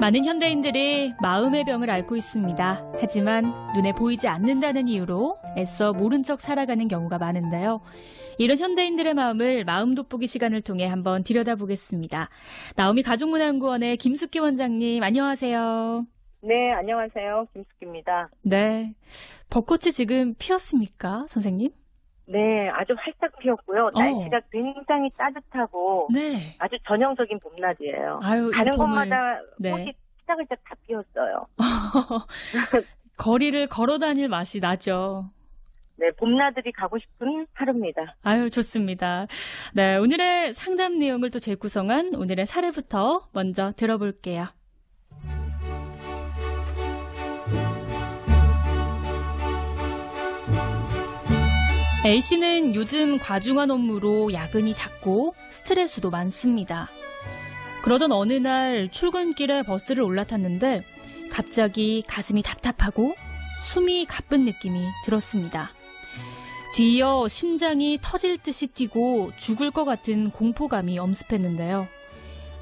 많은 현대인들이 마음의 병을 앓고 있습니다. 하지만 눈에 보이지 않는다는 이유로 애써 모른 척 살아가는 경우가 많은데요. 이런 현대인들의 마음을 마음 돋보기 시간을 통해 한번 들여다보겠습니다. 나오미 가족문화연구원의 김숙기 원장님, 안녕하세요. 네, 안녕하세요. 김숙기입니다. 네, 벚꽃이 지금 피었습니까, 선생님? 네, 아주 활짝 피었고요. 날씨가 굉장히 따뜻하고 네. 아주 전형적인 봄날이에요. 아유, 가는 이 봄을, 곳마다 네. 꽃이 시작을 다 피었어요. 거리를 걸어 다닐 맛이 나죠. 네, 봄나들이 가고 싶은 하루입니다. 아유, 좋습니다. 네, 오늘의 상담 내용을 또 재구성한 오늘의 사례부터 먼저 들어볼게요. A씨는 요즘 과중한 업무로 야근이 잦고 스트레스도 많습니다. 그러던 어느 날 출근길에 버스를 올라탔는데 갑자기 가슴이 답답하고 숨이 가쁜 느낌이 들었습니다. 뒤이어 심장이 터질 듯이 뛰고 죽을 것 같은 공포감이 엄습했는데요.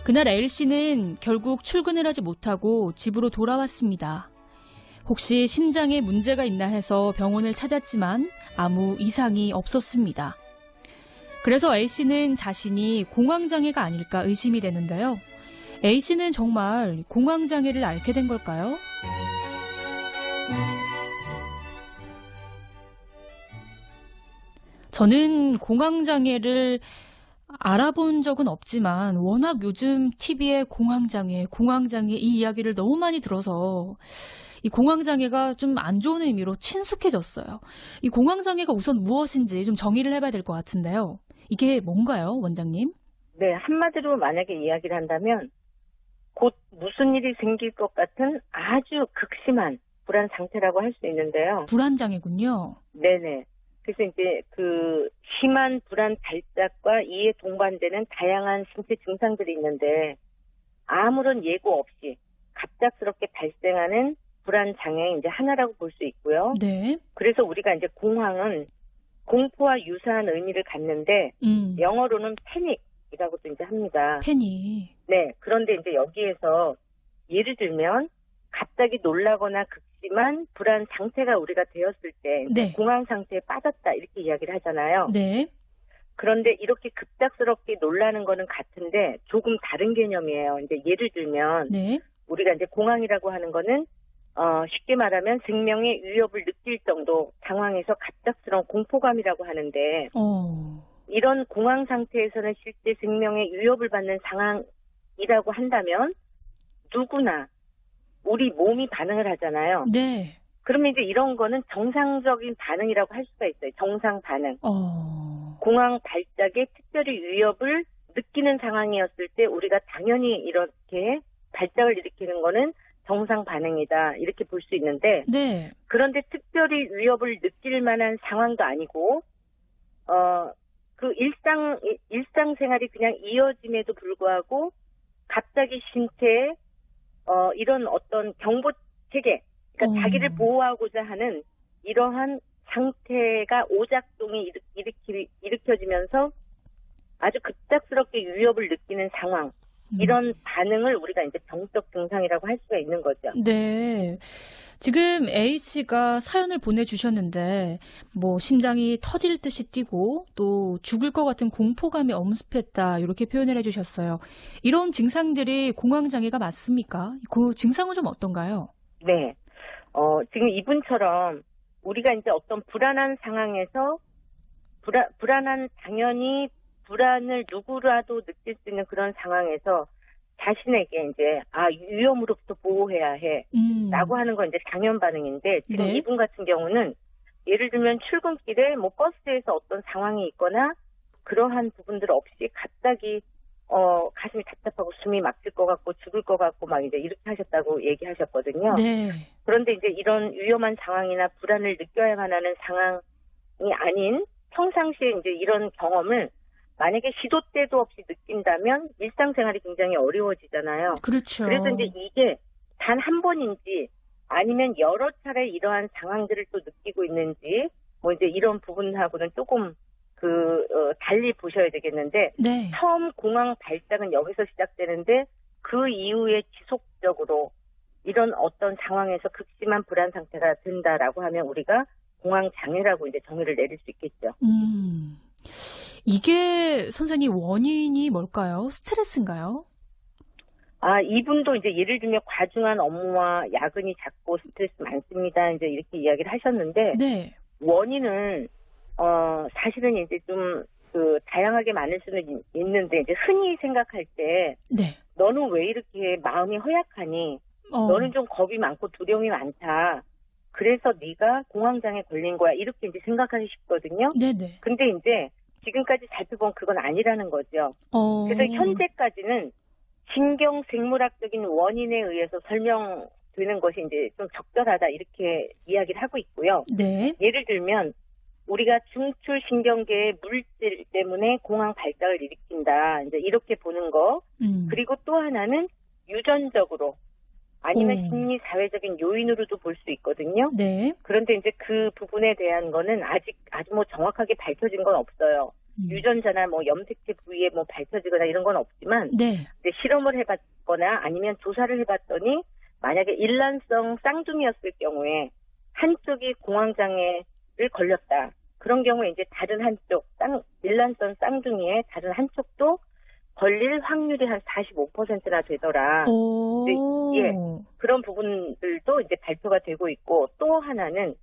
그날 L씨는 결국 출근을 하지 못하고 집으로 돌아왔습니다. 혹시 심장에 문제가 있나 해서 병원을 찾았지만 아무 이상이 없었습니다. 그래서 A씨는 자신이 공황장애가 아닐까 의심이 되는데요. A씨는 정말 공황장애를 앓게 된 걸까요? 저는 공황장애를 알아본 적은 없지만 워낙 요즘 TV에 공황장애 이 이야기를 너무 많이 들어서 이 공황장애가 좀 안 좋은 의미로 친숙해졌어요. 이 공황장애가 우선 무엇인지 좀 정의를 해봐야 될 것 같은데요. 이게 뭔가요, 원장님? 네, 한마디로 만약에 이야기를 한다면 곧 무슨 일이 생길 것 같은 아주 극심한 불안 상태라고 할 수 있는데요. 불안장애군요. 네네. 그래서 이제 그 심한 불안 발작과 이에 동반되는 다양한 신체 증상들이 있는데 아무런 예고 없이 갑작스럽게 발생하는 불안 장애의 이제 하나라고 볼 수 있고요. 네. 그래서 우리가 이제 공황은 공포와 유사한 의미를 갖는데 영어로는 패닉이라고도 이제 합니다. 패닉. 네. 그런데 이제 여기에서 예를 들면 갑자기 놀라거나 극심한 불안 상태가 우리가 되었을 때 네. 공황 상태에 빠졌다 이렇게 이야기를 하잖아요. 네. 그런데 이렇게 급작스럽게 놀라는 거는 같은데 조금 다른 개념이에요. 이제 예를 들면 네. 우리가 이제 공황이라고 하는 거는 쉽게 말하면 생명의 위협을 느낄 정도 상황에서 갑작스러운 공포감이라고 하는데 이런 공황 상태에서는 실제 생명의 위협을 받는 상황이라고 한다면 누구나 우리 몸이 반응을 하잖아요. 네. 그러면 이제 이런 거는 정상적인 반응이라고 할 수가 있어요. 정상 반응. 공황 발작에 특별히 위협을 느끼는 상황이었을 때 우리가 당연히 이렇게 발작을 일으키는 거는 정상 반응이다 이렇게 볼 수 있는데 네. 그런데 특별히 위협을 느낄 만한 상황도 아니고 그 일상생활이 그냥 이어짐에도 불구하고 갑자기 신체에 이런 어떤 경보 체계 그러니까 자기를 보호하고자 하는 이러한 상태가 오작동이 일으켜지면서 아주 급작스럽게 위협을 느끼는 상황 이런 반응을 우리가 이제 병적 증상이라고 할 수가 있는 거죠. 네. 지금 A씨가 사연을 보내주셨는데 뭐 심장이 터질 듯이 뛰고 또 죽을 것 같은 공포감이 엄습했다 이렇게 표현을 해주셨어요. 이런 증상들이 공황장애가 맞습니까? 그 증상은 좀 어떤가요? 네. 지금 이분처럼 우리가 이제 어떤 불안한 상황에서 불안한 당연히 불안을 누구라도 느낄 수 있는 그런 상황에서 자신에게 이제 위험으로부터 보호해야 해 라고 하는 건 이제 당연 반응인데 지금 네. 이분 같은 경우는 예를 들면 출근길에 뭐 버스에서 어떤 상황이 있거나 그러한 부분들 없이 갑자기 가슴이 답답하고 숨이 막힐 것 같고 죽을 것 같고 막 이제 이렇게 하셨다고 얘기하셨거든요. 네. 그런데 이제 이런 위험한 상황이나 불안을 느껴야만 하는 상황이 아닌 평상시에 이제 이런 경험을 만약에 시도 때도 없이 느낀다면 일상생활이 굉장히 어려워지잖아요. 그렇죠. 그래서 이제 이게 단 한 번인지 아니면 여러 차례 이러한 상황들을 또 느끼고 있는지 뭐 이제 이런 부분하고는 조금 달리 보셔야 되겠는데 네. 처음 공황 발작은 여기서 시작되는데 그 이후에 지속적으로 이런 어떤 상황에서 극심한 불안 상태가 든다라고 하면 우리가 공황장애라고 이제 정의를 내릴 수 있겠죠. 이게 선생님 원인이 뭘까요? 스트레스인가요? 이분도 이제 예를 들면 과중한 업무와 야근이 잦고 스트레스 많습니다. 이제 이렇게 이야기를 하셨는데, 네. 원인은, 사실은 이제 좀, 다양하게 많을 수는 있는데, 이제 흔히 생각할 때, 네. 너는 왜 이렇게 마음이 허약하니? 너는 좀 겁이 많고 두려움이 많다. 그래서 네가 공황장애 걸린 거야. 이렇게 이제 생각하기 쉽거든요. 네네. 근데 이제 지금까지 살펴본 그건 아니라는 거죠. 그래서 현재까지는 신경생물학적인 원인에 의해서 설명되는 것이 이제 좀 적절하다 이렇게 이야기를 하고 있고요. 네. 예를 들면 우리가 중추신경계의 물질 때문에 공황 발작을 일으킨다. 이제 이렇게 보는 거. 그리고 또 하나는 유전적으로 아니면 심리 사회적인 요인으로도 볼 수 있거든요. 네. 그런데 이제 그 부분에 대한 거는 아직 아주 뭐 정확하게 밝혀진 건 없어요. 유전자나 뭐 염색체 부위에 뭐 밝혀지거나 이런 건 없지만 네. 이제 실험을 해봤거나 아니면 조사를 해봤더니 만약에 일란성 쌍둥이였을 경우에 한쪽이 공황장애를 걸렸다. 그런 경우에 이제 다른 한쪽 일란성 쌍둥이의 다른 한쪽도 걸릴 확률이 한 45%나 되더라. 예, 그런 부분들도 이제 발표가 되고 있고 또 하나는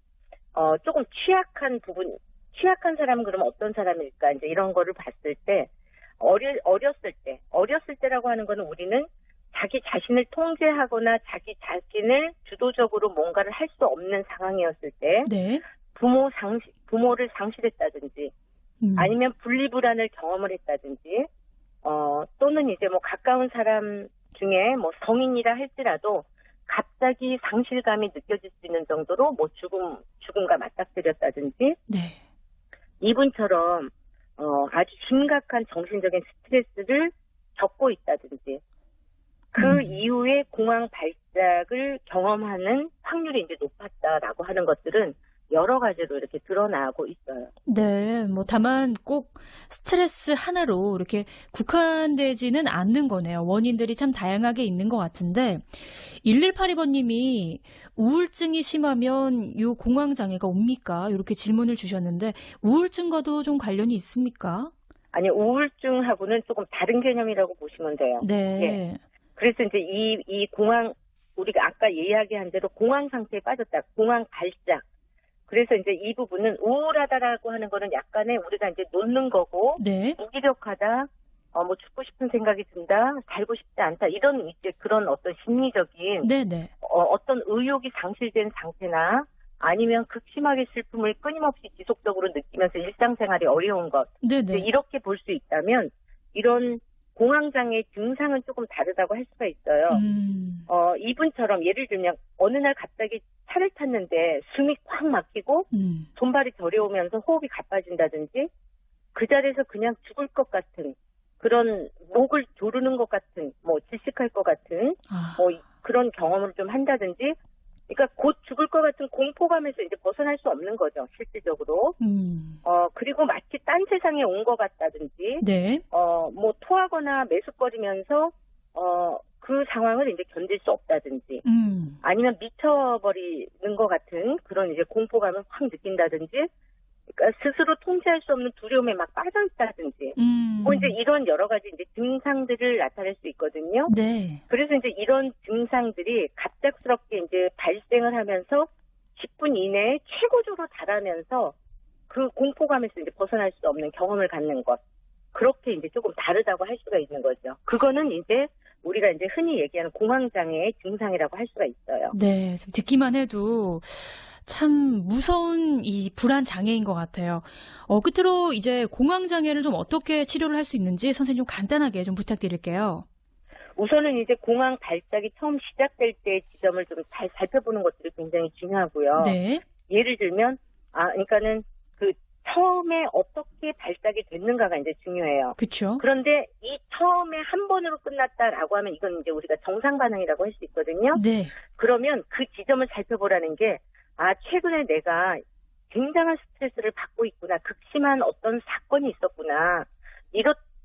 조금 취약한 사람은 그럼 어떤 사람일까 이제 이런 거를 봤을 때 어렸을 때라고 하는 거는 우리는 자기 자신을 통제하거나 자기 자신을 주도적으로 뭔가를 할 수 없는 상황이었을 때 네. 부모를 상실했다든지 아니면 분리불안을 경험을 했다든지 또는 이제 뭐 가까운 사람 중에 뭐 성인이라 할지라도 갑자기 상실감이 느껴질 수 있는 정도로 뭐 죽음과 맞닥뜨렸다든지 네. 이분처럼 아주 심각한 정신적인 스트레스를 겪고 있다든지 그 이후에 공황 발작을 경험하는 확률이 이제 높았다라고 하는 것들은 여러 가지로 이렇게 드러나고 있어요. 네, 뭐 다만 꼭 스트레스 하나로 이렇게 국한되지는 않는 거네요. 원인들이 참 다양하게 있는 것 같은데 1182번님이 우울증이 심하면 요 공황장애가 옵니까? 이렇게 질문을 주셨는데 우울증과도 좀 관련이 있습니까? 아니 우울증하고는 조금 다른 개념이라고 보시면 돼요. 네. 예. 그래서 이제 이 공황 우리가 아까 이야기한 대로 공황 상태에 빠졌다. 공황 발작. 그래서 이제 이 부분은 우울하다라고 하는 거는 약간의 우리가 이제 놓는 거고, 네. 무기력하다, 뭐 죽고 싶은 생각이 든다, 살고 싶지 않다, 이런 이제 그런 어떤 심리적인, 네네. 어떤 의욕이 상실된 상태나 아니면 극심하게 슬픔을 끊임없이 지속적으로 느끼면서 일상생활이 어려운 것, 네네. 이렇게 볼 수 있다면 이런 공황장애 증상은 조금 다르다고 할 수가 있어요. 이분처럼 예를 들면 어느 날 갑자기 차를 탔는데 숨이 꽉 막히고 손발이 저려오면서 호흡이 가빠진다든지 그 자리에서 그냥 죽을 것 같은 그런 목을 조르는 것 같은 뭐 질식할 것 같은 뭐 그런 경험을 좀 한다든지 그러니까 곧 죽을 것 같은 공포감에서 이제 벗어날 수 없는 거죠, 실질적으로. 그리고 마치 딴 세상에 온 것 같다든지, 네. 뭐 토하거나 메숙거리면서, 그 상황을 이제 견딜 수 없다든지, 아니면 미쳐버리는 것 같은 그런 이제 공포감을 확 느낀다든지, 그러니까 스스로 통제할 수 없는 두려움에 막 빠져있다든지, 뭐 이제 이런 여러 가지 이제 증상들을 나타낼 수 있거든요. 네. 그래서 이제 이런 증상들이 갑작스럽게 이제 발생을 하면서 10분 이내에 최고조로 달하면서 그 공포감에서 이제 벗어날 수 없는 경험을 갖는 것. 그렇게 이제 조금 다르다고 할 수가 있는 거죠. 그거는 이제 우리가 이제 흔히 얘기하는 공황장애의 증상이라고 할 수가 있어요. 네. 좀 듣기만 해도 참 무서운 이 불안 장애인 것 같아요. 끝으로 이제 공황장애를 좀 어떻게 치료를 할 수 있는지 선생님 간단하게 좀 부탁드릴게요. 우선은 이제 공황 발작이 처음 시작될 때의 지점을 좀 잘 살펴보는 것들이 굉장히 중요하고요. 네. 예를 들면, 그러니까는 그 처음에 어떻게 발작이 됐는가가 이제 중요해요. 그렇죠. 그런데 이 처음에 한 번으로 끝났다라고 하면 이건 이제 우리가 정상 반응이라고 할 수 있거든요. 네. 그러면 그 지점을 살펴보라는 게 최근에 내가 굉장한 스트레스를 받고 있구나. 극심한 어떤 사건이 있었구나.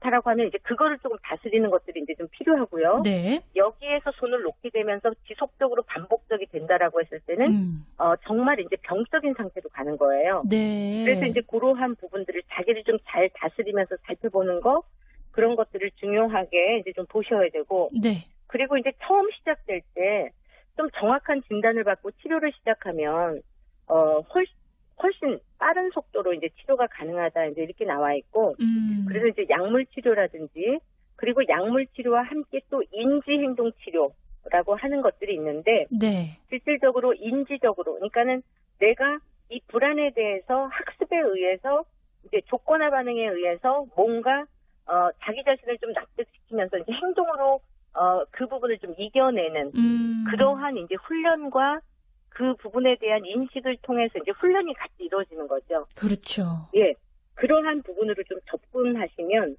좋다라고 하면 이제 그거를 조금 다스리는 것들이 이제 좀 필요하고요. 네. 여기에서 손을 놓게 되면서 지속적으로 반복적이 된다라고 했을 때는 정말 이제 병적인 상태로 가는 거예요. 네. 그래서 이제 그러한 부분들을 자기를 좀 잘 다스리면서 살펴보는 거 그런 것들을 중요하게 이제 좀 보셔야 되고. 네. 그리고 이제 처음 시작될 때 좀 정확한 진단을 받고 치료를 시작하면 훨씬 빠른 속도로 이제 치료가 가능하다 이제 이렇게 나와 있고. 그래서 이제 약물 치료라든지 그리고 약물 치료와 함께 또 인지 행동 치료라고 하는 것들이 있는데. 네. 실질적으로 인지적으로 그러니까는 내가 이 불안에 대해서 학습에 의해서 이제 조건화 반응에 의해서 뭔가 자기 자신을 좀 납득시키면서 이제 행동으로 그 부분을 좀 이겨내는 그러한 이제 훈련과 그 부분에 대한 인식을 통해서 이제 훈련이 같이 이루어지는 거죠. 그렇죠. 예, 그러한 부분으로 좀 접근하시면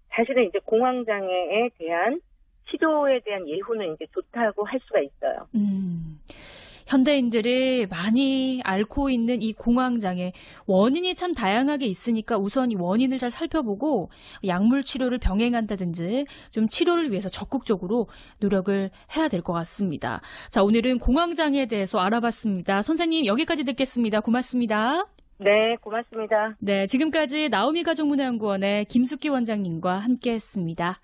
사실은 이제 공황장애에 대한 치료에 대한 예후는 이제 좋다고 할 수가 있어요. 현대인들이 많이 앓고 있는 이 공황장애 원인이 참 다양하게 있으니까 우선 이 원인을 잘 살펴보고 약물 치료를 병행한다든지 좀 치료를 위해서 적극적으로 노력을 해야 될 것 같습니다. 자, 오늘은 공황장애에 대해서 알아봤습니다. 선생님 여기까지 듣겠습니다. 고맙습니다. 네, 고맙습니다. 네, 지금까지 나오미 가족문화연구원의 김숙기 원장님과 함께했습니다.